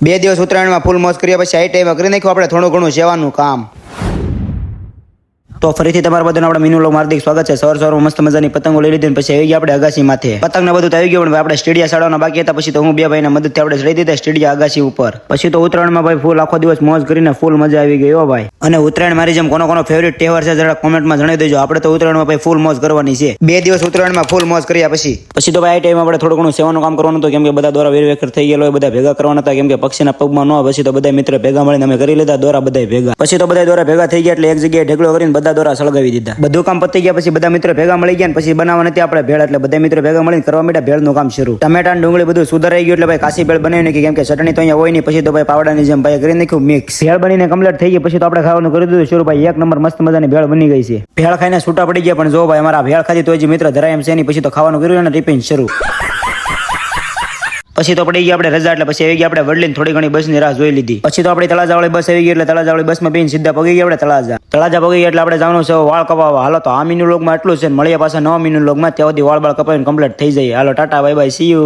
2 દિવસ ઉત્તરાયણમાં ફૂલ મોજ કર્યા પછી આ ટાઈમે કરી નાખ્યું આપણે થોડું ઘણું સેવાનું કામ. તો ફરીથી તમારા બધાનું આપણે મીનુ લોગ હાર્દિક સ્વાગત છે. સવારમાં મસ્ત મજાની પતંગો લઈ લીધી પછી આવી ગયા આપણે અગાસી માથે. પતંગ ને બધું તો આવી ગયું પણ આપણે સ્ટેડિયા સાડવાના બાકી હતા. પછી તો હું બે ભાઈના મદદથી આપણે ચડી દીધા સ્ટેડિયા અગાસી ઉપર. પછી તો ઉત્તરાયણમાં ભાઈ ફૂલ આખો દિવસ મોજ કરીને ફૂલ મજા આવી ગઈ હો ભાઈ. અને ઉત્તરાયણ મારી જેમ કોનો ફેવરિટ તહેવાર છે જરા કોમેન્ટમાં જણાવી દેજો. આપણે તો ઉત્તરાયણમાં ભાઈ ફૂલ મોજ કરવાની છે. 2 દિવસ ઉત્તરાયણમાં ફૂલ મોજ કર્યા પછી તો ભાઈ આ ટાઈમ આપણે થોડું ઘણું સેવાનું કામ કરવાનું હતું. કેમ કે બધા દોરા વેરવેખર થઈ ગયેલો બધા ભેગા કરવાના હતા. કેમ કે પક્ષીના પગમાં ન આવે. પછી તો બધા મિત્ર ભેગા મળીને અમે કરી લીધા દોરા બધા ભેગા. પછી તો બધા દોરા ભેગા થઈ ગયા એટલે એક જગ્યાએ ઢેકલો કરીને બધા દોરા સળગાવી દીધા. બધું કામ પતી ગયા પછી બધા મિત્રો ભેગા મળી ગયા. પછી બનાવવા નથી આપણે ભેળ એટલે બધા મિત્રો ભેગા મળીને કરવા માંડ્યા ભેળનું કામ શરૂ. ટમેટા ડુંગળી બધું સુધારાઈ ગયું એટલે ભાઈ કાશી ભેળ બનાવી નાખી. કેમ કે ચટણી તો અહીંયા હોય નહીં. પછી તો ભાઈ પાવડાની જેમ ભાઈ કરી નાખ્યું મિક્સ. ભેળ બનીને કમ્પ્લીટ થઈ ગઈ પછી તો આપણે ખાવાનું કરી દીધું શરૂ. ભાઈ એક નંબર મસ્ત મજાની ભેળ બની ગઈ છે. ભેળ ખાઈને છૂટા પડી ગયા પણ જો ભાઈ અમારા ભેળ ખાધી તો જ મિત્ર ધરાય એમ છે નહીં. પછી તો ખાવાનું કર્યું અને ટિફિન શરૂ. પછી તો પડી ગયા આપણે રજા એટલે પછી આવી ગયા આપણે વડલીને થોડી ઘણી બસની રાહ જોઈ લીધી. પછી તો આપણે તળાજાવાળી બસ આવી ગઈ એટલે તળાજાવાળી બસમાં બેન સીધા પગી ગયા આપણે તળાજા પગી ગયા એટલે આપણે જવાનું છે વાળ કપાવવા. હાલો તો આ મીનુ લોગમાં એટલું છે. મળીએ પાછા નવા મીનુ લોગમાં. ત્યાં સુધી વાળ કપાવીને કમ્પ્લીટ થઈ જાય. હાલો tata bye bye see you.